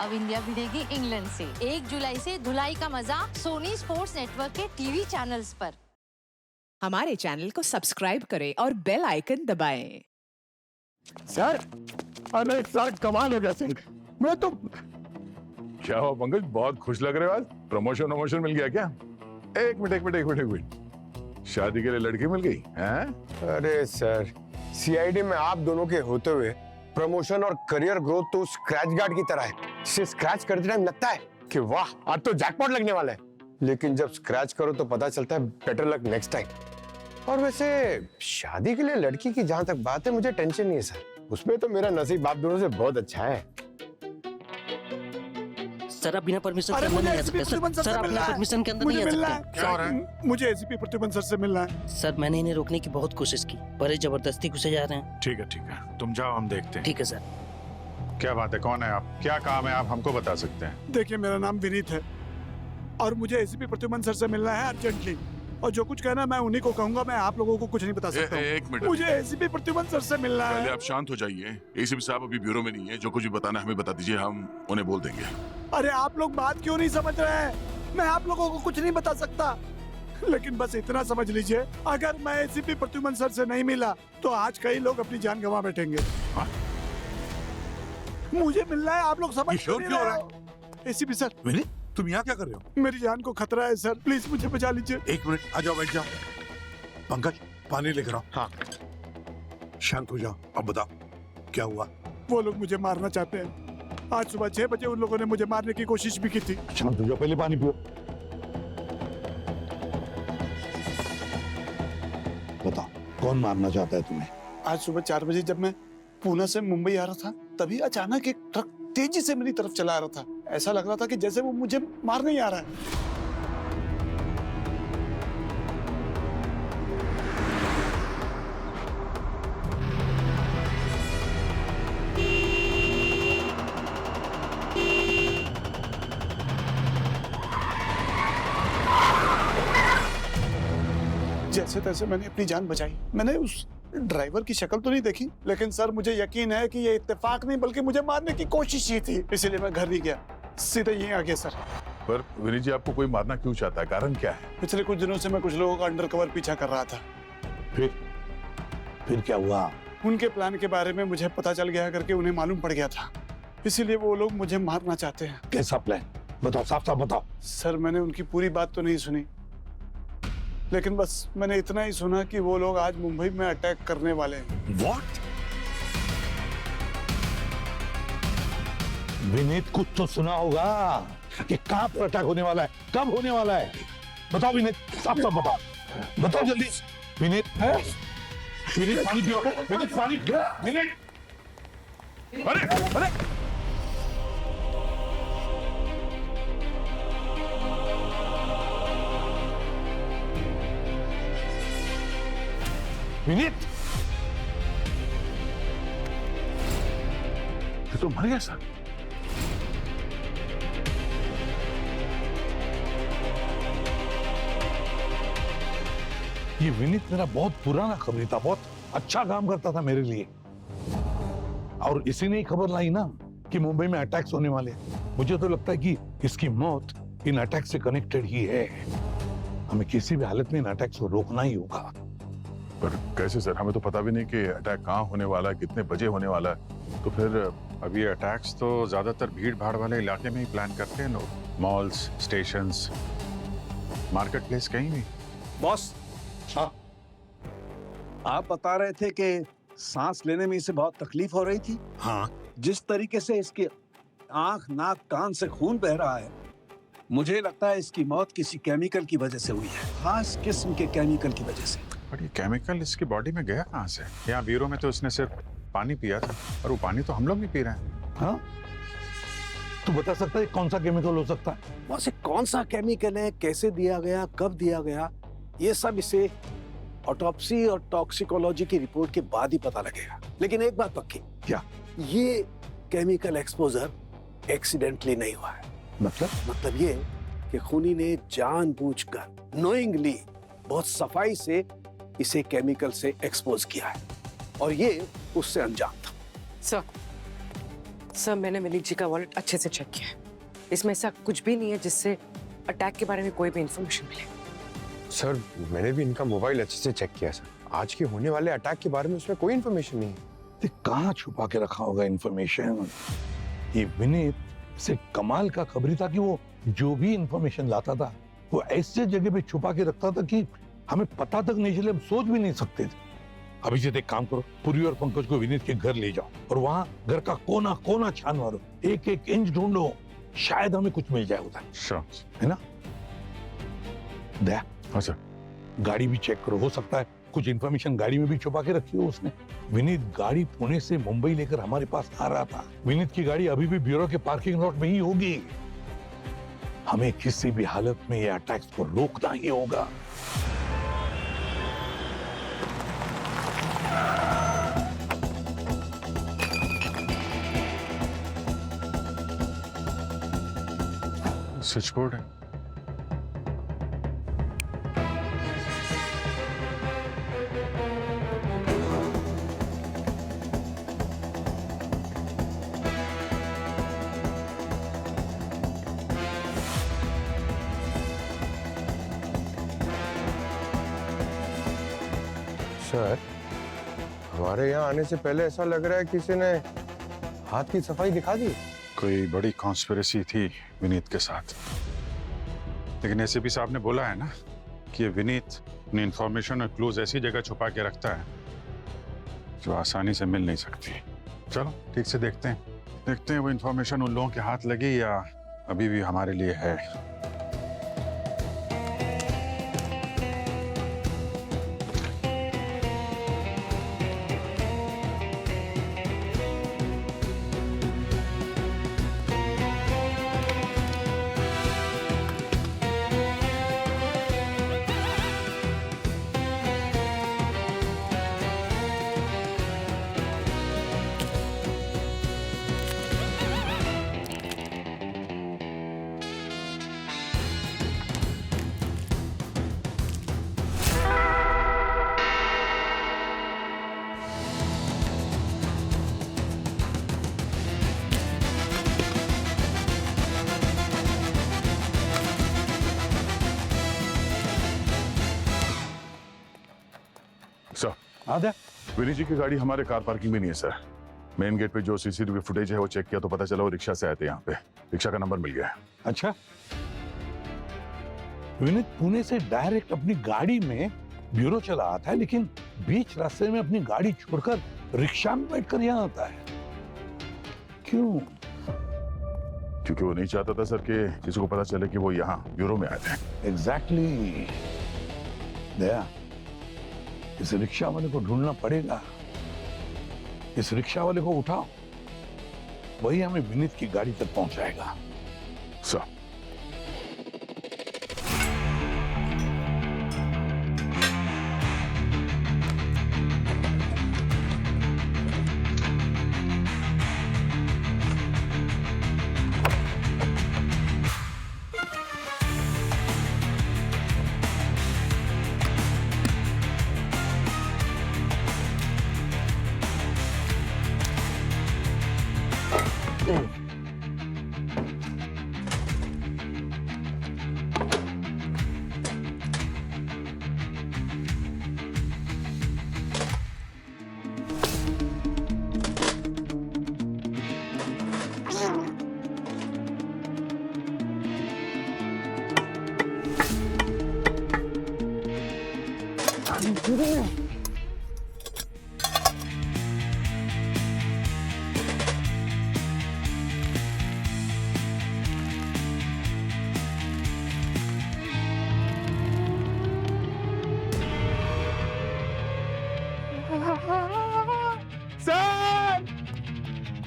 अब India भिड़ेगी England से। 1 जुलाई से धुलाई का मजा सोनी स्पोर्ट्स नेटवर्क के टीवी चैनल्स पर। हमारे चैनल को सब्सक्राइब करें और बेल आइकन दबाएं। सर, अरे सर कमाल हो गया सर। मैं तो क्या हुआ पंकज, बहुत खुश लग रहे हो आज? प्रमोशन मिल गया क्या? एक मिनट, शादी के लिए लड़की मिल गई हैं? अरे सर, सीआईडी में आप दोनों के होते हुए प्रमोशन और करियर ग्रोथ तो स्क्रैच गार्ड की तरह है, जिसे स्क्रैच करते टाइम लगता है कि वाह आज तो जैकपॉट लगने वाला है, लेकिन जब स्क्रैच करो तो पता चलता है बेटर लक नेक्स्ट टाइम। और वैसे शादी के लिए लड़की की जहां तक बात है, मुझे टेंशन नहीं है सर, उसमें तो मेरा नसीब आप दोनों से बहुत अच्छा है। सर आप बिना परमिशन के अंदर नहीं आ सकते सर आप बिना परमिशन के अंदर नहीं आ सकते। क्या हो रहा है? मुझे एसीपी प्रद्युमन सर से मिलना है। सर मैंने इन्हें रोकने की बहुत कोशिश की पर ये जबरदस्ती घुसे जा रहे हैं। ठीक है, तुम जाओ, हम देखते हैं। ठीक है सर। क्या बात है, कौन है आप, क्या काम है, आप हमको बता सकते हैं? देखिए मेरा नाम विनीत है और मुझे एसीपी प्रद्युमन सर से मिलना है अर्जेंटली, और जो कुछ कहना मैं उन्हीं को कहूंगा, मैं आप लोगों को कुछ नहीं बता सकता हूँ। एक मिनट, मुझे एसीपी प्रद्युमन सर से मिलना पहले है। आप शांत हो जाइए। एसीपी साहब अभी ब्यूरो में नहीं है, जो कुछ भी बताना हमें बता दीजिए, हम उन्हें बोल देंगे। अरे आप लोग बात क्यों नहीं समझ रहे हैं? मैं आप लोगों को कुछ नहीं बता सकता, लेकिन बस इतना समझ लीजिए, अगर मैं एसीपी प्रद्युमन सर से नहीं मिला तो आज कई लोग अपनी जान गंवा बैठेंगे। हाँ? मुझे मिलना है, आप लोग समझ ये शोर नहीं क्यों हो रहे रहा हो। एसीपी सर, विनीत, तुम यहाँ क्या कर रहे हो? मेरी जान को खतरा है सर, प्लीज मुझे बचा लीजिए। एक मिनट, आ जाओ, बैठ जाओ। पंकज, पानी लेकर आओ। हाँ। शांत हो जाओ, अब बताओ क्या हुआ? वो लोग मुझे मारना चाहते हैं। आज सुबह 6 बजे उन लोगों ने मुझे मारने की कोशिश भी की थी। शांत हो जाओ, पहले पानी पियो। बताओ कौन मारना चाहता है तुम्हें? आज सुबह 4 बजे जब मैं पुणे से मुंबई आ रहा था, तभी अचानक एक ट्रक तेजी से मेरी तरफ चला आ रहा था। ऐसा लग रहा था कि जैसे वो मुझे मारने ही आ रहा है। जैसे तैसे मैंने अपनी जान बचाई। मैंने उस ड्राइवर की शक्ल तो नहीं देखी, लेकिन सर मुझे यकीन है कि ये इत्तेफाक नहीं बल्कि मुझे मारने की कोशिश ही थी, इसीलिए मैं घर नहीं गया, सीधे यहीं आ गया सर। पर विनीत जी, आपको कोई मारना क्यों चाहता है, कारण क्या है? पिछले कुछ दिनों से मैं कुछ लोगों का अंडरकवर पीछा कर रहा था। फिर क्या हुआ? उनके प्लान के बारे में मुझे पता चल गया करके उन्हें मालूम पड़ गया था, इसीलिए वो लोग मुझे मारना चाहते हैं। कैसा प्लान? बताओ, साफ साफ बताओ। सर मैंने उनकी पूरी बात तो नहीं सुनी, लेकिन बस मैंने इतना ही सुना कि वो लोग आज मुंबई में अटैक करने वाले हैं। What? विनीत, कुछ तो सुना होगा कि कहां पर अटैक होने वाला है, कब होने वाला है? बताओ विनीत, साफ साफ बताओ, बताओ जल्दी। विनीत, विनीत पानी पियो, विनीत पानी, विनीत। अरे विनीत, ये तो मर गया सर। ये विनीत मेरा बहुत पुराना खबरी था, बहुत अच्छा काम करता था मेरे लिए, और इसी ने ही खबर लाई ना कि मुंबई में अटैक्स होने वाले हैं। मुझे तो लगता है कि इसकी मौत इन अटैक से कनेक्टेड ही है। हमें किसी भी हालत में इन अटैक्स को रोकना ही होगा। पर कैसे सर, हमें तो पता भी नहीं कि अटैक कहाँ होने वाला है, कितने बजे होने वाला है। तो फिर अब ये अटैक्स तो ज्यादातर भीड़ भाड़ वाले इलाके में ही प्लान करते हैं लोग, मॉल्स, स्टेशंस, मार्केट प्लेस, कहीं भी। बॉस, हाँ, आप बता रहे थे कि सांस लेने में इसे बहुत तकलीफ हो रही थी। हाँ, जिस तरीके से इसके आंख, नाक, कान से खून बह रहा है, मुझे लगता है इसकी मौत किसी केमिकल की वजह से हुई है, खास किस्म के केमिकल की वजह से। पर ये केमिकल इसकी बॉडी में गया कहाँ से? यहाँ ब्यूरो में तो उसने सिर्फ पानी पिया था, और वो पानी तो हम लोग भी पी रहे हैं। हाँ, तू बता सकता है कौन सा केमिकल हो सकता है? बॉस, कौन सा केमिकल है, कैसे दिया गया, कब दिया गया, ये सब इसे ऑटोप्सी और टॉक्सिकोलॉजी की रिपोर्ट के बाद ही पता लगेगा। लेकिन एक बात पक्की, क्या? ये केमिकल एक्सपोजर एक्सीडेंटली नहीं हुआ है। मतलब ये कि खूनी ने जानबूझकर, नोइंगली, बहुत सफाई से इसे केमिकल से एक्सपोज किया है, और ये उससे अनजान था। सर, सर मैंने विनीत जी का वॉलेट अच्छे से चेक किया है। इसमें ऐसा कुछ भी नहीं है जिससे अटैक के बारे में कोई भी इंफॉर्मेशन मिले। सर मैंने भी इनका मोबाइल अच्छे से चेक किया सर, आज के होने वाले अटैक के बारे में उसमें कोई इन्फॉर्मेशन नहीं है। कहाँ छुपा के रखा होगा इंफॉर्मेशन? ये विनीत से कमाल का खबरी था कि वो जो भी इंफॉर्मेशन लाता था वो ऐसे जगह पे छुपा के रखता था कि हमें पता तक नहीं चले, हम सोच भी नहीं सकते थे। अभी से एक काम करो, पुरी और पंकज को विनीत के घर ले जाओ और वहां घर का कोना कोना छान मारो, एक एक इंच ढूंढो, शायद हमें कुछ मिल जाए उधर, है ना? दया, हाँ सर। गाड़ी भी चेक करो, हो सकता है कुछ इंफॉर्मेशन गाड़ी में भी छुपा के रखी हो उसने। विनीत गाड़ी पुणे से मुंबई लेकर हमारे पास आ रहा था। विनीत की गाड़ी अभी भी ब्यूरो के पार्किंग लॉट में ही होगी। हमें किसी भी हालत में ये अटैक्स को रोकना ही होगा। स्विच बोर्ड है। सर हमारे यहाँ आने से पहले ऐसा लग रहा है किसी ने हाथ की सफाई दिखा दी। कोई बड़ी कॉन्स्पिरेसी थी विनीत के साथ, लेकिन एसीपी साहब ने बोला है ना कि ये विनीत अपनी इंफॉर्मेशन और क्लूज ऐसी जगह छुपा के रखता है जो आसानी से मिल नहीं सकती। चलो ठीक से देखते हैं वो इंफॉर्मेशन उन लोगों के हाथ लगी या अभी भी हमारे लिए है। सर, विनीत जी की गाड़ी हमारे कार पार्किंग में नहीं है सर। मेन गेट पे जो सीसीटीवी फुटेज है वो चेक किया तो पता चला वो रिक्शा से आए थे यहाँ पे। रिक्शा का नंबर मिल गया है। अच्छा, विनीत पुणे से डायरेक्ट अपनी गाड़ी में ब्यूरो चला आता है, लेकिन बीच रास्ते में अपनी गाड़ी छोड़कर रिक्शा में बैठकर यहाँ आता है। क्यों? क्योंकि वो नहीं चाहता था सर कि किसी को पता चले कि वो यहाँ ब्यूरो में आए थे। एग्जैक्टली। दया, इस रिक्शा वाले को ढूंढना पड़ेगा। इस रिक्शा वाले को उठाओ, वही हमें विनीत की गाड़ी तक पहुंचाएगा। सर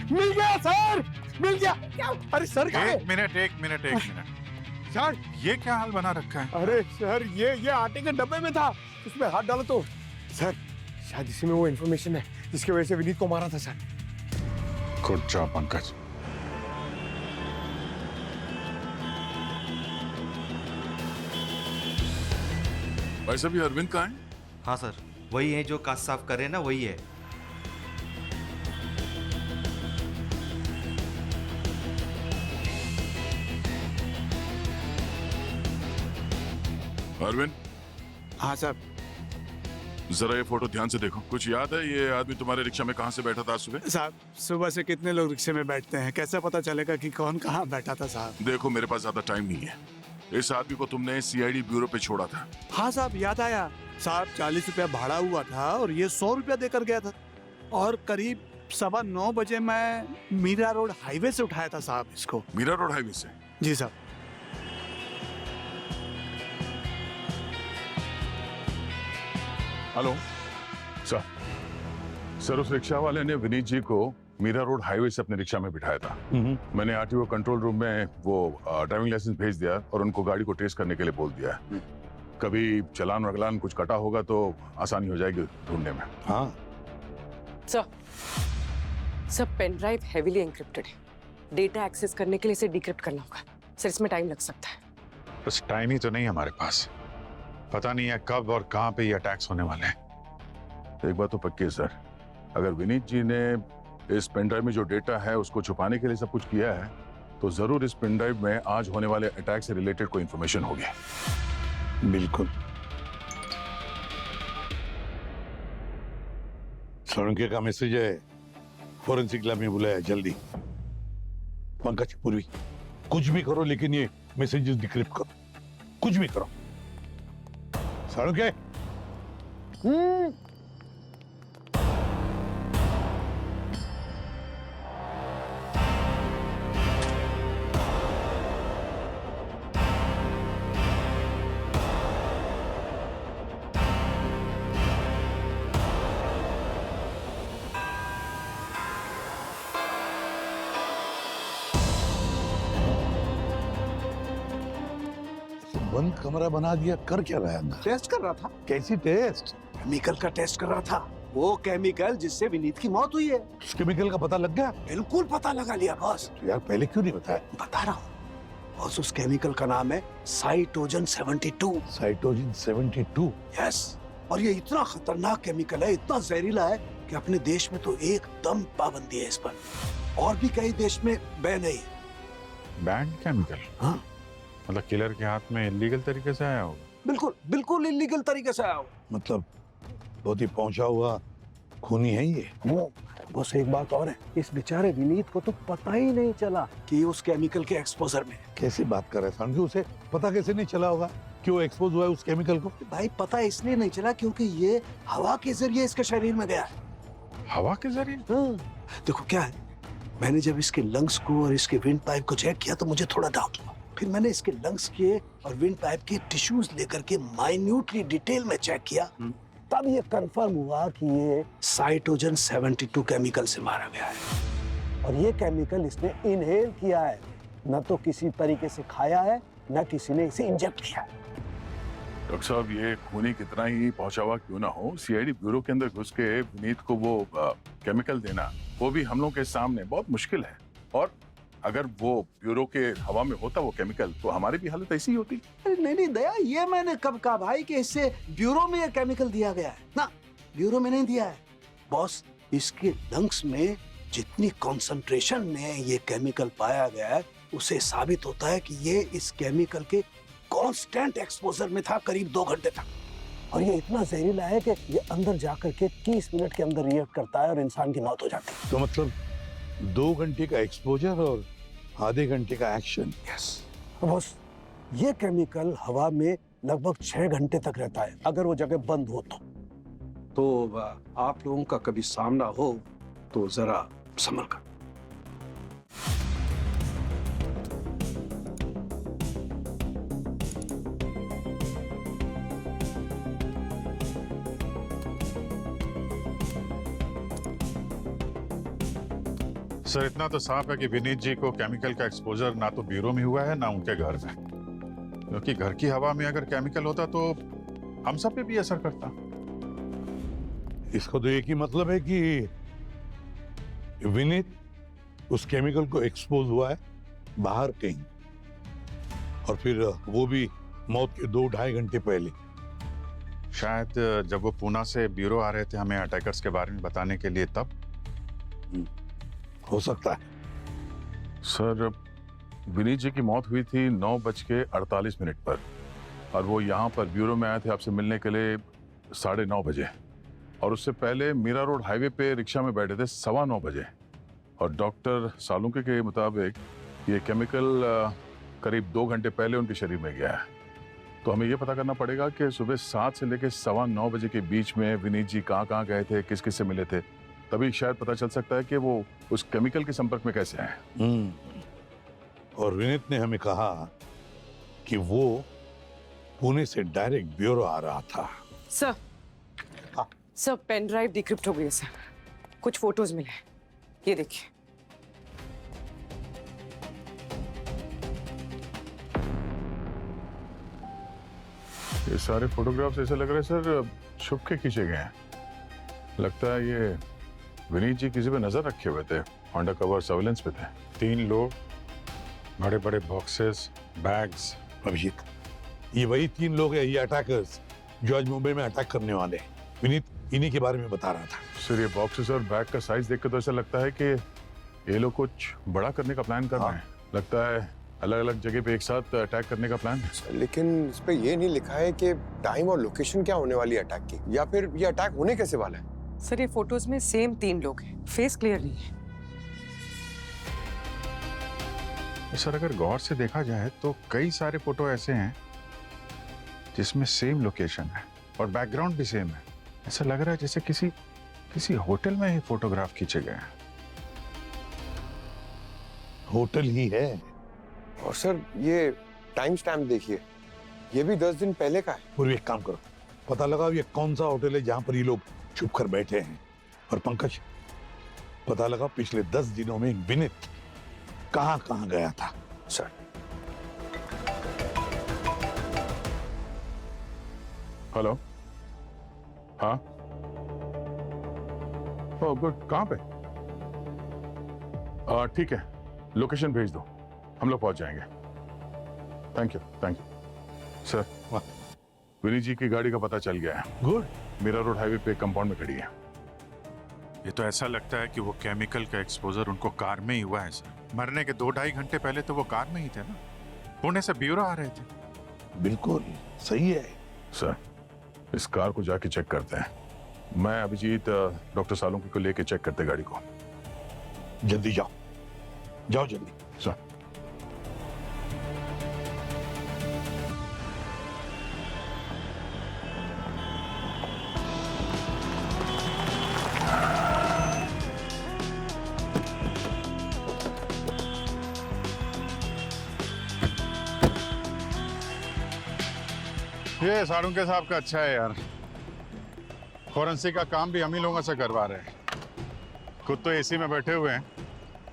मिल गया सर, मिल गया। क्या? अरे सर कहाँ है? एक मिनट सर ये क्या हाल बना रखा है? अरे सर ये आटे के डब्बे में था, उसमें हाथ डालो तो। सर शायद इसी में वो इन्फॉर्मेशन है जिसकी वजह से विनीत को मारा था सर। Good job Pankaj. भाई साहब ये अरविंद कहाँ है? हाँ सर, वही है जो कांच साफ कर रहे हैं ना, वही है। अरविंद, हाँ सर। जरा ये फोटो ध्यान से देखो। कुछ याद है ये आदमी तुम्हारे रिक्शा में कहाँ से बैठा था सुबह? साहब सुबह से कितने लोग रिक्शे में बैठते हैं, कैसे पता चलेगा कि कौन कहाँ बैठा था साहब? देखो मेरे पास ज्यादा टाइम नहीं है। इस आदमी को तुमने सीआईडी ब्यूरो पे छोड़ा था। हाँ साहब याद आया साहब, 40 रुपया भाड़ा हुआ था और ये 100 रुपया देकर गया था, और करीब 9:15 बजे मैं मीरा रोड हाईवे से उठाया था साहब इसको। मीरा रोड हाईवे से? जी साहब। Hello sir. सर उस रिक्शा वाले ने विनीत जी को मीरा रोड हाईवे से अपने रिक्शा में बिठाया था। मैंने आरटीओ कंट्रोल रूम में वो ड्राइविंग लाइसेंस भेज दिया और उनको गाड़ी को ट्रेस करने के लिए बोल दिया है। कभी चलान वगलान कुछ कटा होगा तो आसानी हो जाएगी ढूंढने में। हाँ sir pen drive heavily encrypted है, डेटा एक्सेस करने के लिए इसे डिक्रिप्ट करना होगा सर, इसमें टाइम लग सकता है। बस टाइम ही तो नहीं हमारे पास, पता नहीं है कब और कहां पे ये अटैक्स होने वाले हैं। एक बात तो पक्की है सर, अगर विनीत जी ने इस पेन ड्राइव में जो डेटा है उसको छुपाने के लिए सब कुछ किया है तो जरूर इस पेन ड्राइव में आज होने वाले अटैक से रिलेटेड कोई इंफॉर्मेशन होगी। बिल्कुल। सोनके का मैसेज है, फोरेंसिक लैब में बुलाया जल्दी। पंकज, पूर्वी, कुछ भी करो लेकिन ये मैसेजेस डिक्रिप्ट करो, कुछ भी करो। सोनके। बंद कमरा बना दिया, कर क्या रहा है अंदर? टेस्ट कर रहा था। कैसी टेस्ट? केमिकल का टेस्ट कर रहा था, वो केमिकल जिससे विनीत की मौत हुई है। उस केमिकल का पता लग गया? बिल्कुल पता लगा लिया बॉस। तो यार पहले क्यों नहीं बताया? बता रहा हूँ बॉस, उस केमिकल का नाम है साइटोजन 72। साइटोजन 72? यस, और ये इतना खतरनाक केमिकल है, इतना जहरीला है कि अपने देश में तो एकदम पाबंदी है इस पर, और भी कई देश में बैन है। Band chemical? हाँ, मतलब किलर के हाथ में इलीगल तरीके से आया होगा? बिल्कुल बिल्कुल इलीगल तरीके से आया हो। मतलब बहुत ही पहुंचा हुआ खूनी है ये। बस एक बात और है, इस बेचारे विनीत को तो पता ही नहीं चला कि उस केमिकल के एक्सपोजर में। कैसी बात कर रहे हैं? उसे पता कैसे नहीं चला होगा कि वो एक्सपोज हुआ है उस केमिकल को? भाई पता इसलिए नहीं चला क्योंकि ये हवा के जरिए इसके शरीर में गया है। हवा के जरिए? देखो क्या है, मैंने जब इसके लंग्स को और इसके विंड पाइप को चेक किया तो मुझे थोड़ा डाउट हुआ। फिर मैंने इसके लंग्स के और विंड पाइप के टिश्यूज लेकर के माइन्यूटली डिटेल में चेक किया, तब ये कंफर्म हुआ कि ये साइटोजन 72 केमिकल से मारा गया है। और ये केमिकल इसने इनहेल किया है, न तो किसी तरीके से खाया है, न किसी ने इसे इंजेक्ट किया है। डॉक्टर साहब, ये खूनी कितना ही पहुंचा हुआ क्यों ना हो, सीआईडी ब्यूरो के अंदर घुस के विनीत को वो केमिकल देना, वो भी हम लोग के सामने, बहुत मुश्किल है। और अगर वो ब्यूरो के हवा में होता वो केमिकल तो हमारी भी हालत ऐसी ही होती। नहीं दया, ये मैंने कब कहा भाई कि इससे ब्यूरो में ये केमिकल दिया गया है? ना, ब्यूरो में नहीं दिया है बॉस। इसके लंग्स में जितनी कॉन्सेंट्रेशन में ये केमिकल पाया गया है, उसे साबित होता है कि ये इस केमिकल के कांस्टेंट एक्सपोजर में था करीब 2 घंटे तक। और ये इतना जहरीला है कि ये अंदर जाकर के 30 मिनट के अंदर रिएक्ट करता है और इंसान की मौत हो जाती है। तो मतलब 2 घंटे का एक्सपोजर और आधे घंटे का एक्शन। यस बॉस, ये केमिकल हवा में लगभग 6 घंटे तक रहता है अगर वो जगह बंद हो तो आप लोगों का कभी सामना हो तो जरा संभल कर। सर इतना तो साफ है कि विनीत जी को केमिकल का एक्सपोजर ना तो ब्यूरो में हुआ है ना उनके घर में, क्योंकि घर की हवा में अगर केमिकल होता तो हम सब पे भी असर करता। इसका तो एक ही मतलब है कि विनीत उस केमिकल को एक्सपोज हुआ है बाहर कहीं, और फिर वो भी मौत के 2-2.5 घंटे पहले। शायद जब वो पूना से ब्यूरो आ रहे थे हमें अटैकर्स के बारे में बताने के लिए, तब हो सकता है। सर विनीत जी की मौत हुई थी 9:48 पर, और वो यहाँ पर ब्यूरो में आए थे आपसे मिलने के लिए 9:30 बजे, और उससे पहले मीरा रोड हाईवे पे रिक्शा में बैठे थे 9:15 बजे। और डॉक्टर सालुंके के मुताबिक ये केमिकल करीब 2 घंटे पहले उनके शरीर में गया है। तो हमें ये पता करना पड़ेगा कि सुबह 7 से लेकर 9:15 बजे के बीच में विनीत जी कहाँ गए थे, किस किस से मिले थे, तभी शायद पता चल सकता है कि वो उस केमिकल के संपर्क में कैसे आए। और विनीत ने हमें कहा कि वो पुणे से डायरेक्ट ब्यूरो आ रहा था। Sir, sir pen drive decrypt हो गई है सर। कुछ फोटोज मिले हैं, ये देखिए। ये सारे फोटोग्राफ्स ऐसे लग रहे हैं सर छुप के खींचे गए हैं। लगता है ये विनीत जी किसी पे नजर रखे हुए थे, अंडर कवर सर्विलेंस पे थे। 3 लोग, बड़े बड़े बॉक्सेस, बैग्स। अभिजीत, ये वही 3 लोग हैं, ये अटैकर्स जो आज मुंबई में अटैक करने वाले हैं। विनीत इन्हीं के बारे में बता रहा था। सर ये बॉक्सेस और बैग का साइज देख के तो ऐसा लगता है कि ये लोग कुछ बड़ा करने का प्लान कर रहे हैं। लगता है अलग अलग जगह पे एक साथ अटैक करने का प्लान है। लेकिन इस पे ये नहीं लिखा है कि टाइम और लोकेशन क्या होने वाली है अटैक की, या फिर ये अटैक होने कैसे वाला है। सर ये फोटोज में सेम 3 लोग हैं, फेस क्लियर नहीं है। सर अगर गौर से देखा जाए तो कई सारे फोटो ऐसे हैं जिसमें सेम लोकेशन है और बैकग्राउंड भी सेम है। ऐसा लग रहा है जैसे किसी होटल में ही फोटोग्राफ खींचे गए हैं। होटल ही है। और सर ये टाइम स्टैम्प देखिए, ये भी 10 दिन पहले का है। पूर्व एक काम करो, पता लगाओ ये कौन सा होटल है जहां पर ये लोग छुप कर बैठे हैं। और पंकज, पता लगाओ पिछले 10 दिनों में विनीत कहां गया था। सर हेलो, हाँ, ओह गुड, कहाँ पे? ठीक है, लोकेशन भेज दो, हम लोग पहुंच जाएंगे। Thank you sir. Vineet ji की गाड़ी का पता चल गया है। गुड। मीरा रोड हाईवे पे कंपाउंड में खड़ी है। ये तो ऐसा लगता है कि वो केमिकल का एक्सपोजर उनको कार में ही हुआ है सर। मरने के 2-2.5 घंटे पहले तो वो कार में ही थे ना, पुणे से ब्यूरो आ रहे थे। बिल्कुल सही है सर। इस कार को जाके चेक करते हैं। मैं अभिजीत डॉक्टर सालुंके को लेके चेक करते गाड़ी को। जल्दी जाओ जल्दी। सर ये सालुंके साहब का अच्छा है यार, फॉरेंसिक का काम भी हम ही लोगों से करवा रहे हैं। खुद तो एसी में बैठे हुए हैं,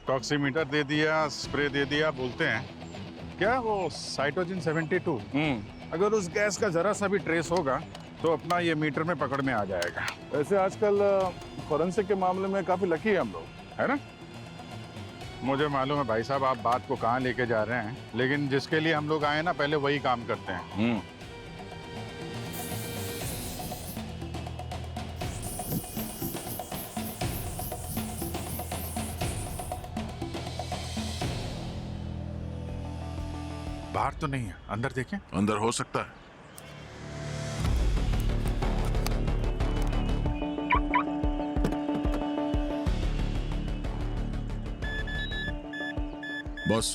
टॉक्सीमीटर दे दिया, स्प्रे दे दिया, बोलते हैं क्या वो साइटोजिन 72। अगर उस गैस का जरा सा भी ट्रेस होगा तो अपना ये मीटर में पकड़ में आ जाएगा। वैसे आजकल फॉरेंसिक के मामले में काफी लकी है हम लोग, है ना? मुझे मालूम है भाई साहब आप बात को कहाँ लेके जा रहे हैं, लेकिन जिसके लिए हम लोग आए ना पहले वही काम करते हैं। बाहर तो नहीं है, अंदर देखें। अंदर हो सकता है। बॉस,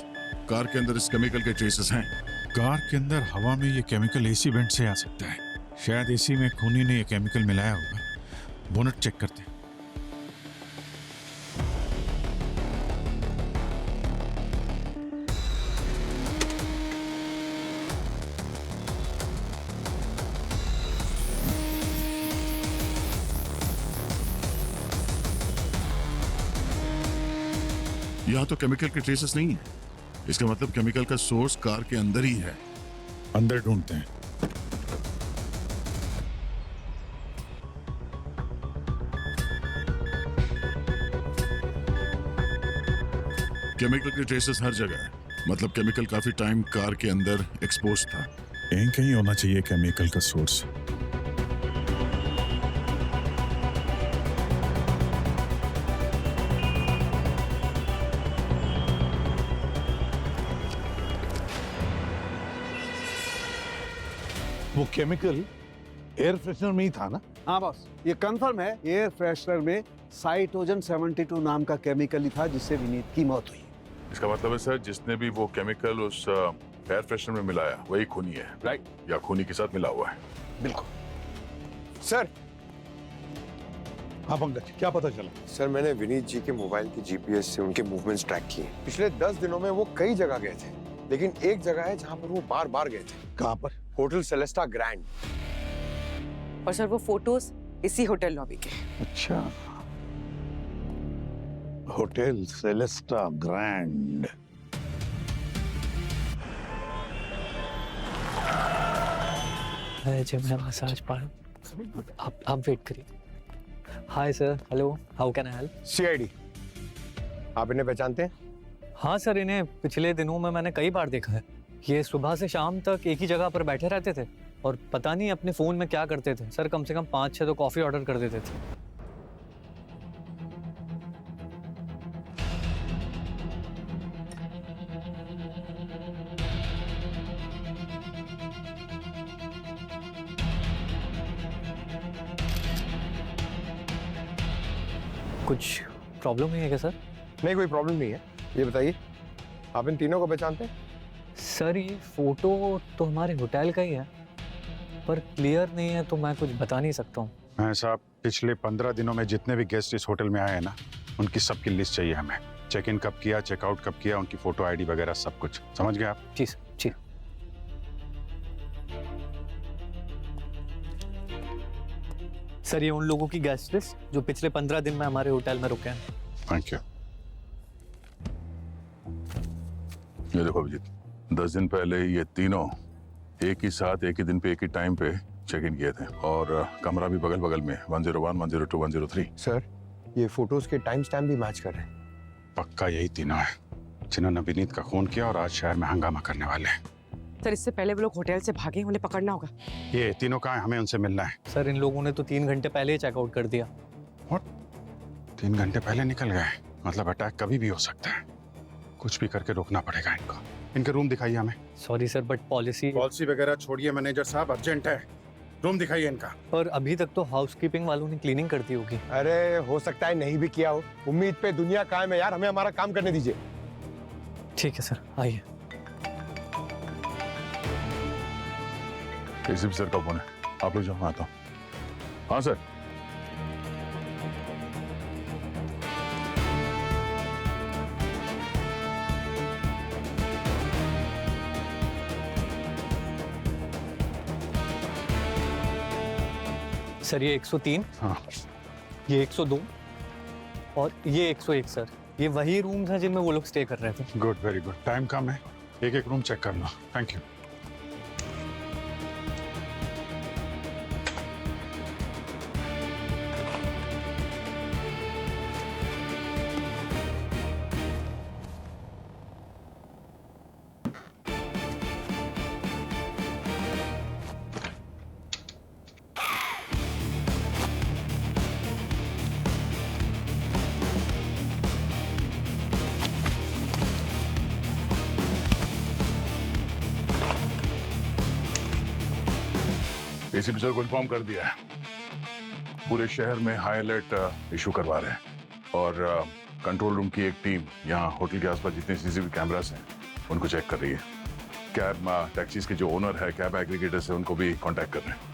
कार के अंदर इस केमिकल के ट्रेसेस हैं। कार के अंदर हवा में ये केमिकल एसी वेंट से आ सकता है। शायद एसी में खूनी ने ये केमिकल मिलाया होगा। बोनट चेक करते हैं। यहाँ तो केमिकल के ट्रेसेस नहीं है। इसका मतलब केमिकल का सोर्स कार के अंदर ही है। अंदर ढूंढते हैं। केमिकल के ट्रेसेस हर जगह है, मतलब केमिकल काफी टाइम कार के अंदर एक्सपोज था। यहीं कहीं होना चाहिए केमिकल का सोर्स। वो केमिकल एयर फ्रेशनर में ही था ना? हाँ बॉस, ये कंफर्म है। एयर फ्रेशनर में साइटोजन 72 नाम का केमिकल ही था जिससे विनीत की मौत हुई। इसका मतलब है सर, जिसने भी वो केमिकल उस एयर फ्रेशनर में मिलाया वही खूनी है, राइट? या खूनी के साथ मिला हुआ है। बिल्कुल सर। हाँ पंकज, क्या पता चला? सर मैंने विनीत जी के मोबाइल की जीपीएस से उनके मूवमेंट्स ट्रैक किए। पिछले 10 दिनों में वो कई जगह गए थे, लेकिन एक जगह है जहां पर वो बार बार गए थे। कहाँ पर? Hotel Celesta grand. और सर वो फोटोज इसी होटल लॉबी के। अच्छा, होटल सेलेस्टा ग्रैंड। जब मैं मसाज पा आप वेट करिए। Hi sir, hello, how can I help? CID, आप इन्हें पहचानते हैं? हाँ सर, इन्हें पिछले दिनों में मैंने कई बार देखा है। ये सुबह से शाम तक एक ही जगह पर बैठे रहते थे और पता नहीं अपने फ़ोन में क्या करते थे। सर कम से कम 5-6 तो कॉफ़ी ऑर्डर कर देते थे। कुछ प्रॉब्लम है क्या सर? नहीं, कोई प्रॉब्लम नहीं है। ये बताइए, आप इन तीनों को पहचानते हैं? सर ये फोटो तो हमारे होटल का ही है, पर क्लियर नहीं है तो मैं कुछ बता नहीं सकता हूँ। मैं साहब, पिछले 15 दिनों में जितने भी गेस्ट इस होटल में आए हैं ना, उनकी सबकी लिस्ट चाहिए हमें। चेक इन कब किया, चेकआउट कब किया, उनकी फोटो आईडी वगैरह सब कुछ। समझ गए आप? जी सर, जी। सर ये उन लोगों की गेस्ट लिस्ट जो पिछले 15 दिन में हमारे होटल में रुके हैं। Thank you. ये देखो अभिजीत, 10 दिन पहले ये तीनों एक ही साथ, एक ही दिन पे, एक ही टाइम पे चेक इन किए थे और कमरा भी बगल बगल में, 101, 102, 103। सर ये फोटोज के टाइम स्टैम्प भी मैच कर रहे हैं। पक्का यही तीनों हैं जिन्होंने विनीत का खून किया और आज शहर में हंगामा करने वाले हैं। सर इससे पहले वो लोग होटल से भागे, उन्हें पकड़ना होगा। ये तीनों कहाँ हैं? हमें उनसे मिलना है। सर इन लोगों ने तो 3 घंटे पहले ही चेकआउट कर दिया। 3 घंटे पहले निकल गए? मतलब अटैक कभी भी हो सकता है। कुछ भी करके रोकना पड़ेगा इनको। इनके रूम दिखाइए हमें। सॉरी सर, बट पॉलिसी वगैरह छोड़िए मैनेजर साहब, अर्जेंट है। रूम दिखाइए इनका। और अभी तक तो हाउसकीपिंग वालों ने क्लीनिंग कर दी होगी। अरे हो सकता है नहीं भी किया हो। उम्मीद पे दुनिया कायम है यार, हमें हमारा काम करने दीजिए। ठीक है सर, आइए। एसीपी सर का फोन है, आप लोग जाओ, मैं आता हूँ। हाँ सर। सर ये 103, हाँ, ये 102 और ये 101 सर। ये वही रूम्स हैं जिनमें वो लोग स्टे कर रहे थे। Good, very good. टाइम कम है, एक एक रूम चेक करना। Thank you. एसीपी सर को इन्फॉर्म कर दिया है, पूरे शहर में हाई अलर्ट इशू करवा रहे हैं और कंट्रोल रूम की एक टीम यहाँ होटल के आसपास जितने सीसीटीवी कैमरास हैं उनको चेक कर रही है। कैब टैक्सीज के जो ओनर है, कैब एग्रीगेटर्स है, उनको भी कांटेक्ट कर रहे हैं।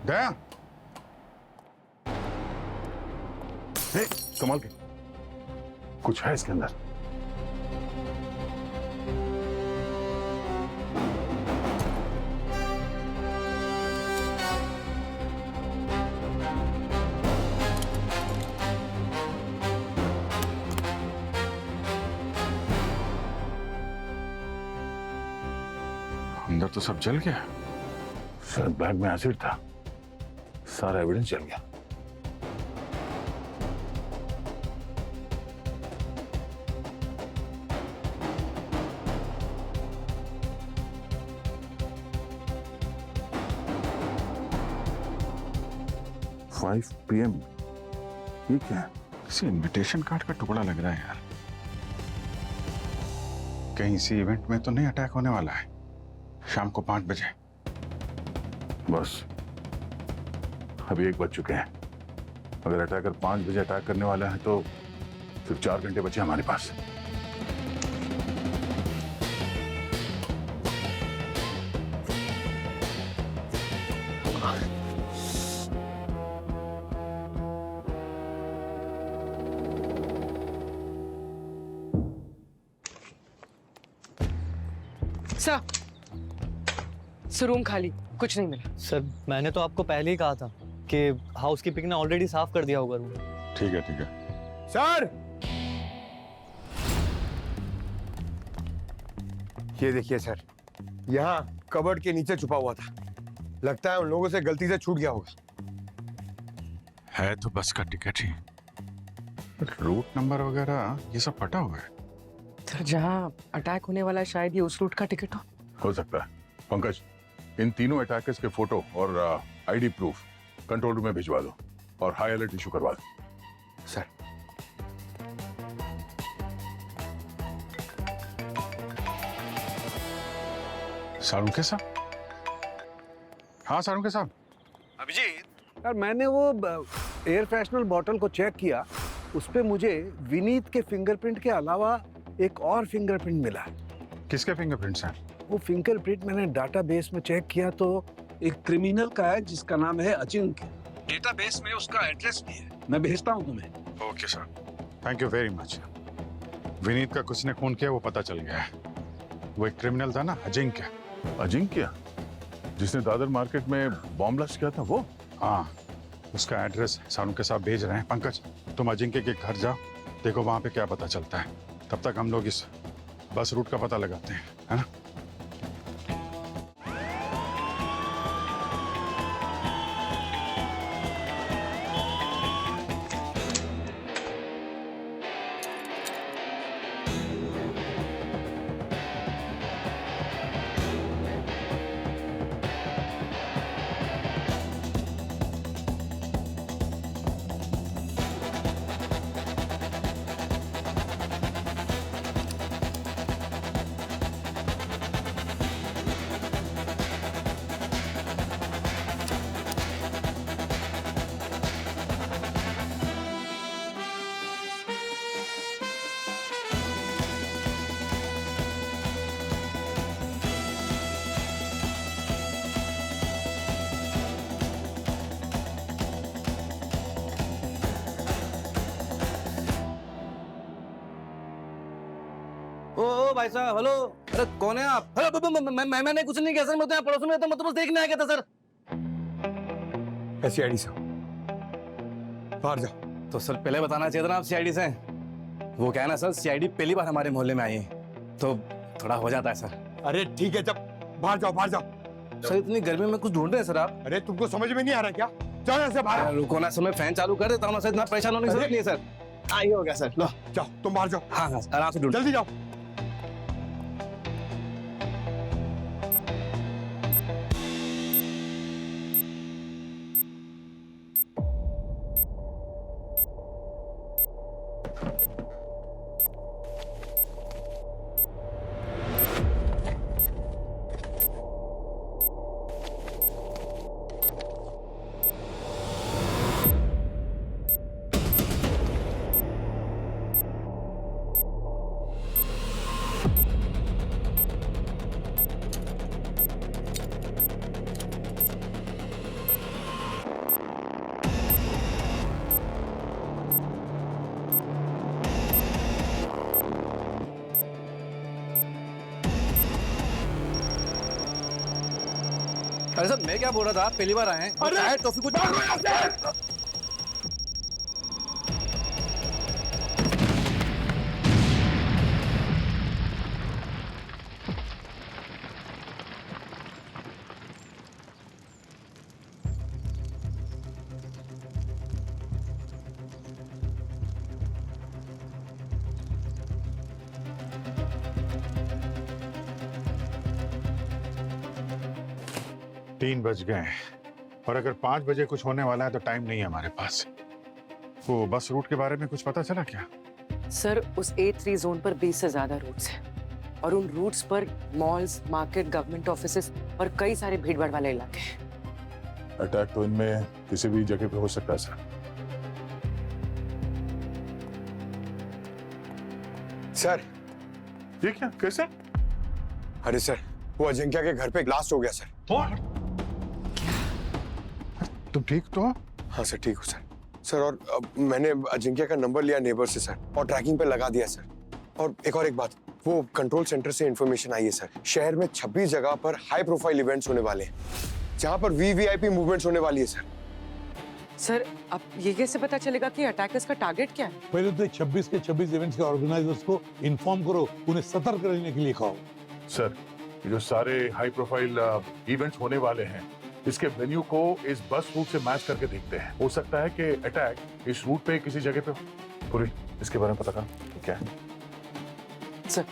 गया? संभाल के, कुछ है इसके अंदर। अंदर तो सब जल गया। शायद बैग में एसिड था, सारा एविडेंस जल गया। PM, ये क्या है? किसी इनविटेशन कार्ड का टुकड़ा लग रहा है यार। कहीं इसी इवेंट में तो नहीं अटैक होने वाला है? शाम को 5 बजे। बस अभी 1 बज चुके हैं। अगर अटैकर 5 बजे अटैक करने वाला है तो सिर्फ 4 घंटे बचे हमारे पास। सर रूम खाली, कुछ नहीं मिला। सर मैंने तो आपको पहले ही कहा था कि हाउसकीपिंग ने ऑलरेडी साफ कर दिया होगा रूम। ठीक है। सर ये देखिए सर, यहाँ कबर्ड के नीचे छुपा हुआ था। लगता है उन लोगों से गलती से छूट गया होगा। है तो बस का टिकट ही, रूट नंबर वगैरह ये सब पटा हुआ है। सर जहाँ अटैक होने वाला है शायद ये उस रूट का टिकट हो सकता है। पंकज, इन तीनों अटैकर्स के फोटो और आईडी प्रूफ कंट्रोल रूम में भिजवा दो और हाई अलर्ट इशू करवा दो। सर सारुंके साहब? हाँ सारुंके साहब। अभिजीत, यार मैंने वो एयर फ्रेशनर बॉटल को चेक किया, उस पे मुझे विनीत के फिंगरप्रिंट के अलावा एक और फिंगरप्रिंट मिला है। किसके फिंगरप्रिंट्स हैं? वो फिंगरप्रिंट मैंने डाटाबेस में चेक किया तो एक क्रिमिनल का है जिसका नाम है अजिंक्य। डेटाबेस में उसका एड्रेस भी है, मैं भेजता हूँ तुम्हें। Okay sir, thank you very much. Vineet का किसने खून किया वो पता चल गया है। वो एक क्रिमिनल था ना, अजिंक्य। अजिंक्य जिसने दादर मार्केट में बॉम्ब ब्लास्ट किया था वो? हाँ, उसका एड्रेस सारुंके साहब भेज रहे हैं। पंकज, तुम अजिंक्य के घर जाओ, देखो वहां पे क्या पता चलता है। तब तक हम लोग इस बस रूट का पता लगाते हैं, है ना? ओ भाई साहब, हेलो। अरे कौन है आप? मैंने कुछ नहीं किया सर, मैं तो यहाँ पड़ोस में था, मैं तो बस देखने आ गया था सर। सीआईडी साहब, बाहर जाओ। तो सर पहले बताना चाहिए था ना आप सीआईडी से। वो क्या है ना सर, सीआईडी पहली बार हमारे मोहल्ले में आई है तो थोड़ा हो जाता है सर। अरे ठीक है, जब बाहर जाओ, बाहर जाओ। सर इतनी गर्मी में कुछ ढूंढ रहे हैं सर आप? अरे तुमको समझ में नहीं आ रहा क्या? जाओ यहाँ से बाहर। रुको ना सर, मैं फैन चालू कर देता हूँ ना सर, इतना परेशान होने की जरूरत नहीं है सर। आइए हो गया सर, लो जाओ, तुम बाहर जाओ। हाँ हाँ आराम से ढूंढ, जल्दी जाओ। अरे सर मैं क्या बोल रहा था, आप पहली बार आए हैं। अरे टॉफी कुछ 3 बज गए हैं और अगर 5 बजे कुछ होने वाला है तो टाइम नहीं है हमारे पास। वो बस रूट के बारे में कुछ पता चला क्या? सर उस A3 जोन पर 20 से ज्यादा रूट्स हैं और उन रूट्स पर मॉल्स, मार्केट, गवर्नमेंट ऑफिसेस और कई सारे भीड़ भाड़ वाले इलाके हैं। अटैक तो इनमें किसी भी जगह पे हो सकता है सर। सर ये क्या, कैसे? अरे सर, वो अजिंक्य के घर पे ब्लास्ट हो गया सर। तुम ठीक तो? हाँ सर, ठीक हूँ सर। सर और मैंने अजिंक्य का नंबर लिया नेबर से सर और ट्रैकिंग पे लगा दिया सर। और एक बात, वो कंट्रोल सेंटर से इंफॉर्मेशन आई है सर, शहर में 26 जगह पर हाई प्रोफाइल इवेंट्स होने वाले हैं जहां पर वीवीआईपी मूवमेंट्स होने वाली है सर। सर अब ये कैसे पता चलेगा कि अटैकर्स का टारगेट क्या है? पहले तो 26 के 26 इवेंट्स के ऑर्गेनाइजर्स को इन्फॉर्म करो, उन्हें सतर्क रहने के लिए कहो। सर ये जो सारे हाई प्रोफाइल इवेंट्स होने वाले हैं, इसके वेन्यू को इस बस रूट से मैच करके देखते हैं। हो सकता है कि अटैक इस रूट पे किसी जगह पे हो। पूरी इसके बारे में पता कर क्या है? सर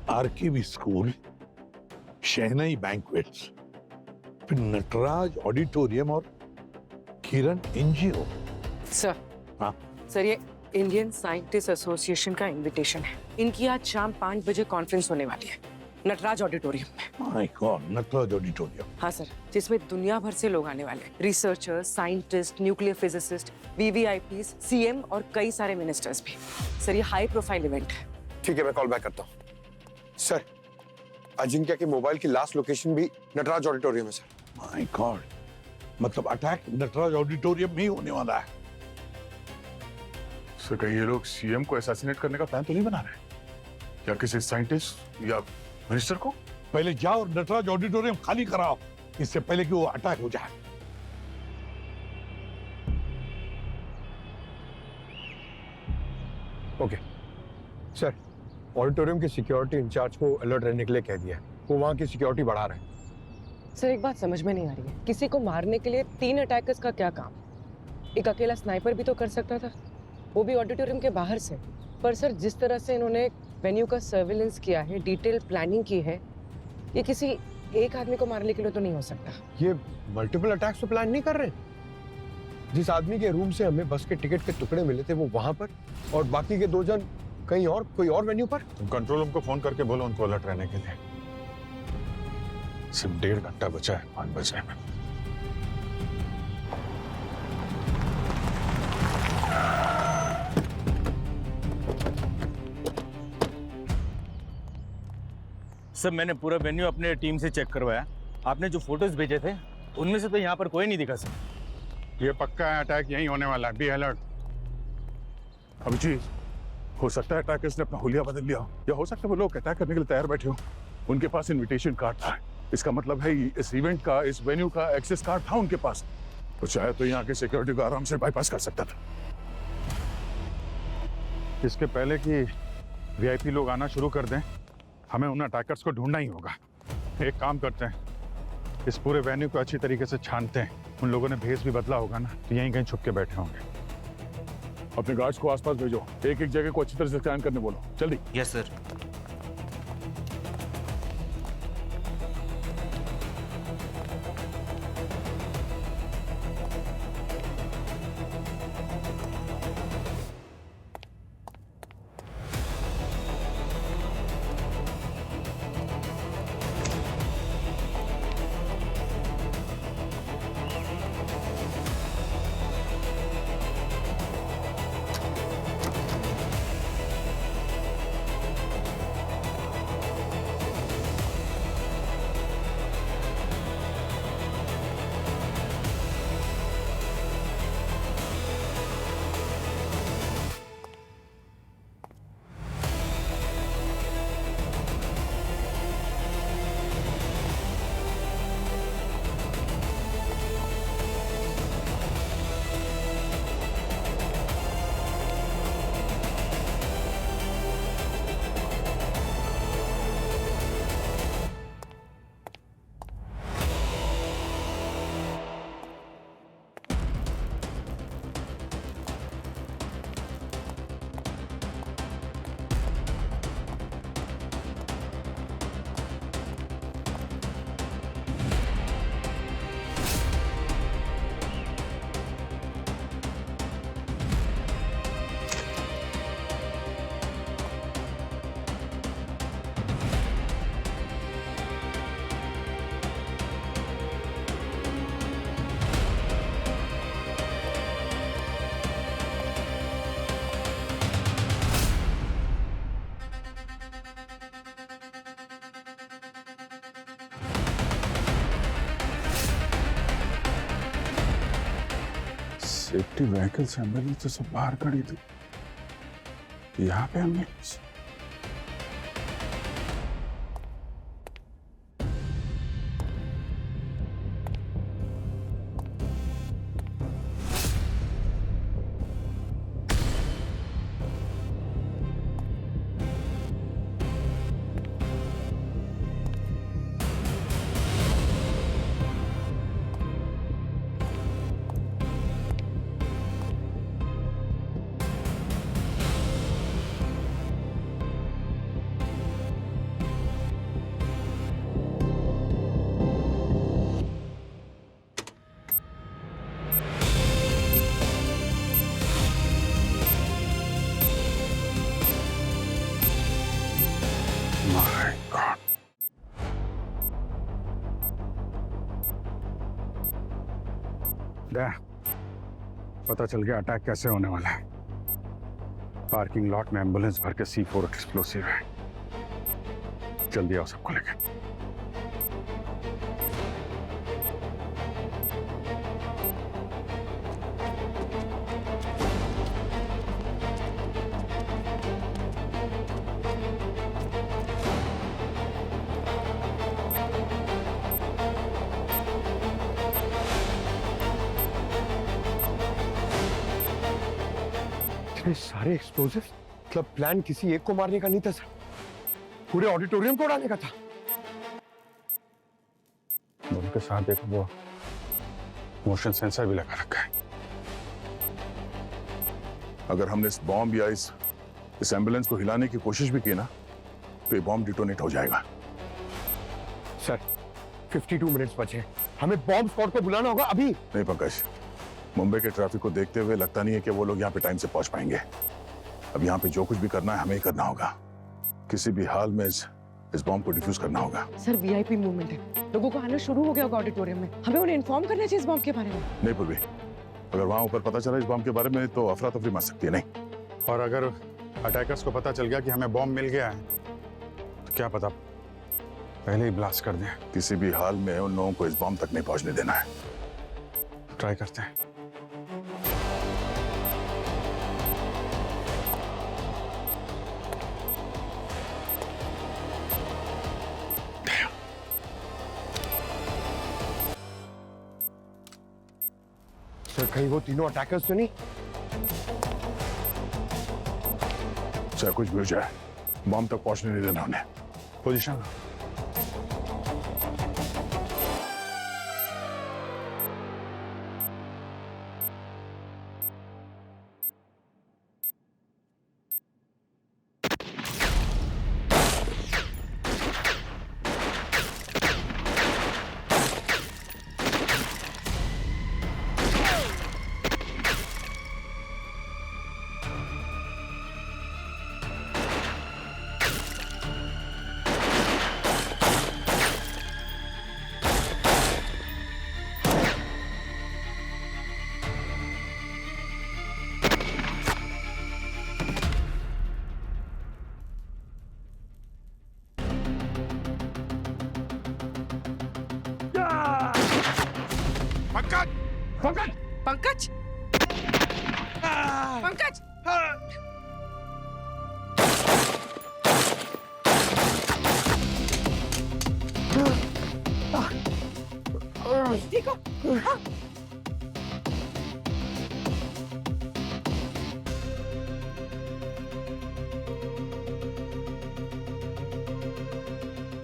आरकेवी स्कूल, शहनाई बैंक्वेट्स, फिर नटराज ऑडिटोरियम और किरण एनजीओ। सर, हाँ सर ये इंडियन साइंटिस्ट एसोसिएशन का इनविटेशन है। इनकी आज शाम 5 बजे कॉन्फ्रेंस होने वाली है नटराज ऑडिटोरियम में। My god, Nataraj auditorium. हाँ सर, जिसमें दुनिया भर से लोग आने वाले हैं, researchers, scientist, nuclear physicist, VVIPs, CM और कई सारे मिनिस्टर्स भी। सर ये हाई प्रोफाइल इवेंट है। ठीक है, मैं कॉल बैक करता हूँ। सर अजिंक्य के मोबाइल की लास्ट लोकेशन भी नटराज ऑडिटोरियम है सर। माय गॉड, मतलब अटैक नटराज ऑडिटोरियम में ही होने वाला है। सर कहीं ये लोग सीएम को असैसिनेट करने का प्लान तो नहीं बना रहे, या किसी साइंटिस्ट या मिनिस्टर को? पहले जाओ और नटराज ऑडिटोरियम खाली कराओ, इससे पहले कि वो अटैक हो जाए। ओके सर, ऑडिटोरियम की सिक्योरिटी इंचार्ज को अलर्ट रहने के लिए कह दिया है। वो वहाँ की सिक्योरिटी बढ़ा रहे हैं। सर एक बात समझ में नहीं आ रही है, किसी को मारने के लिए 3 अटैकर्स का क्या काम? एक अकेला स्नाइपर भी तो कर सकता था, वो भी ऑडिटोरियम के बाहर से। पर सर जिस तरह से इन्होंने वेन्यू का सर्विलेंस किया है, डिटेल प्लानिंग की है, ये किसी एक आदमी को मारने के लिए तो नहीं हो सकता। ये मल्टीपल अटैक्स तो प्लान नहीं कर रहे। जिस आदमी के रूम से हमें बस के टिकट के टुकड़े मिले थे वो वहां पर, और बाकी के 2 जन कहीं और, कोई और वेन्यू पर। तुम कंट्रोल रूम को फोन करके बोलो उनको अलर्ट रहने के लिए। सिर्फ 1.5 घंटा बचा है 5 बजे में। सर मैंने पूरा वेन्यू अपने टीम से चेक करवाया। आपने जो फोटोज भेजे थे उनमें से तो यहाँ पर कोई नहीं दिखा सर। ये पक्का है, अटैक यहीं होने वाला है। Be alert. अभिजीत, हो सकता है अटैकर्स ने अपना हुलिया बदल लिया हो, या हो सकता है वो लोग अटैक करने के लिए तैयार बैठे हो। उनके पास इनविटेशन कार्ड था, इसका मतलब है इस इवेंट का, इस वेन्यू का एक्सेस कार्ड था उनके पास। तो चाहे तो यहाँ के सिक्योरिटी को आराम से बाईपास कर सकता था। इसके पहले कि वीआईपी लोग आना शुरू कर दें, हमें उन अटैकर्स को ढूंढना ही होगा। एक काम करते हैं, इस पूरे वेन्यू को अच्छी तरीके से छानते हैं। उन लोगों ने भेस भी बदला होगा ना, तो यहीं कहीं छुप के बैठे होंगे। अपने गार्ड्स को आसपास भेजो, एक एक जगह को अच्छी तरह से स्कैन करने बोलो, जल्दी। Yes sir. सेफ्टी व्हीकल से एम्बुलेंस तो सब बाहर खड़ी थी, यहाँ पे एम्बुलेंस। My God. पता चल गया अटैक कैसे होने वाला है। पार्किंग लॉट में एम्बुलेंस भर के C4 एक्सप्लोसिव है। जल्दी आओ सबको लेकर। इतने सारे एक्सप्लोसिव, मतलब प्लान किसी एक को मारने का नहीं था सर, पूरे ऑडिटोरियम को उड़ाने का था। उनके साथ देखो वो मोशन सेंसर भी लगा रखा है। अगर हमने इस बॉम्ब या इस एम्बुलेंस को हिलाने की कोशिश भी की ना, तो ये बॉम्ब डिटोनेट हो जाएगा। सर 52 मिनट्स बचे, हमें बॉम्ब स्क्वाड को बुलाना होगा अभी। नहीं पंकज, मुंबई के ट्रैफिक को देखते हुए लगता नहीं है कि वो लोग यहाँ पे टाइम से पहुंच पाएंगे। अब यहाँ पे जो कुछ भी करना है हमें ही करना होगा। किसी भी हाल में इस बॉम्ब को डिफ्यूज करना होगा। सर वीआईपी मूवमेंट है, लोगों को आना शुरू हो गया होगा ऑडिटोरियम में, हमें उन्हें इन्फॉर्म करना चाहिए इस बॉम्ब के बारे में। नहीं पूर्वी, अगर वहां ऊपर पता चला इस बॉम्ब के बारे में तो अफरा तफरी मच सकती है। नहीं, और अगर अटैकर्स को पता चल गया कि हमें बॉम्ब मिल गया है तो क्या पता पहले ही ब्लास्ट कर दें। किसी भी हाल में उन लोगों को इस बॉम्ब तक नहीं पहुंचने देना है। ट्राई करते हैं। सर कहीं वो तीनों अटैकर्स तो नहीं? चाहे कुछ भी हो जाए, बॉम्ब तक पहुंचने नहीं देना उन्हें। पोजीशन। पंकज! पंकज! पंकज पंकज ठीक हो?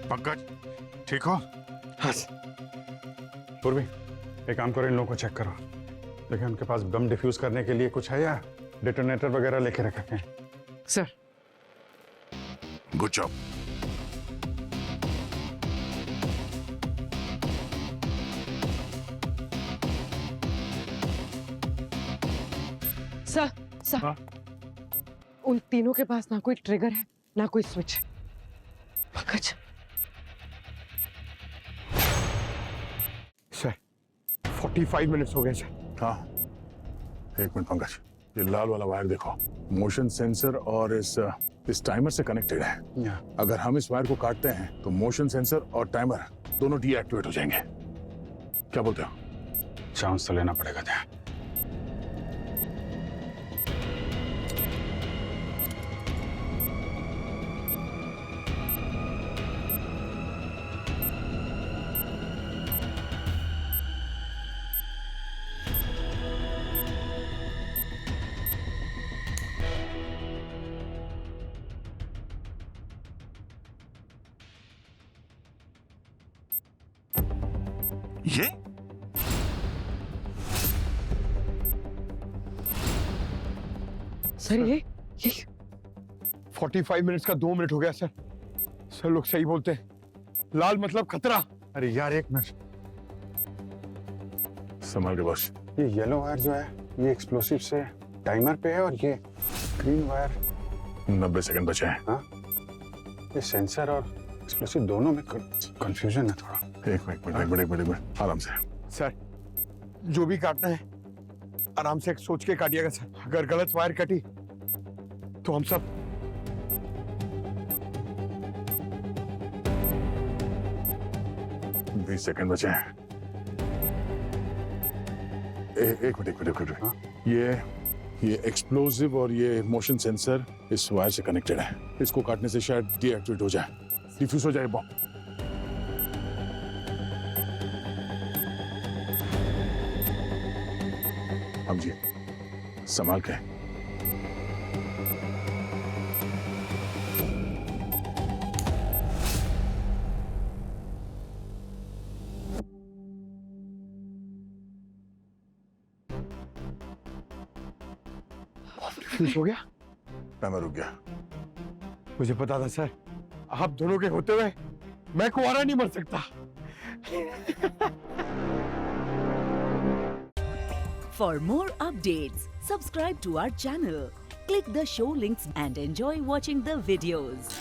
पंकज ठीक हो? हाँ। पूर्वी एक काम करो, इन लोगों को चेक करो, देखिए उनके पास बम डिफ्यूज करने के लिए कुछ है या डिटोनेटर वगैरह लेके रखे हैं। Sir good job. सर उन तीनों के पास ना कोई ट्रिगर है ना कोई स्विच है। पंकज सर 45 मिनट्स हो गए सर। हाँ, एक मिनट पंकज, ये लाल वाला वायर देखो, मोशन सेंसर और इस टाइमर से कनेक्टेड है। अगर हम इस वायर को काटते हैं तो मोशन सेंसर और टाइमर दोनों डीएक्टिवेट हो जाएंगे। क्या बोलते हो? चांस तो लेना पड़ेगा। ये सर ये 45 मिनट्स का 2 मिनट हो गया सर। सर लोग सही बोलते हैं, लाल मतलब खतरा। अरे यार एक मिनट, संभाल के बॉस। ये येलो वायर जो है ये एक्सप्लोसिव से टाइमर पे है और ये ग्रीन वायर 90 सेकंड बचे हैं। हाँ ये सेंसर और एक्सप्लोसिव दोनों में कंफ्यूजन है थोड़ा। एक मिनट आराम से। सर जो भी काटना है आराम से सोच के काटिएगा सर। अगर गलत वायर कटी तो हम सब 20 सेकंड बचे हैं। एक मिनट। हाँ? ये एक्सप्लोसिव और ये मोशन सेंसर इस वायर से कनेक्टेड है। इसको काटने से शायद डीएक्टिवेट हो जाए, डिफ्यूज हो जाए बॉम्ब। हम जी संभाल के। डिफ्यूज हो गया। टाइमर रुक गया। मुझे पता था सर, आप दोनों के होते हुए मैं कुंवारा नहीं मर सकता। For more updates, subscribe to our channel, click the show links and enjoy watching the videos.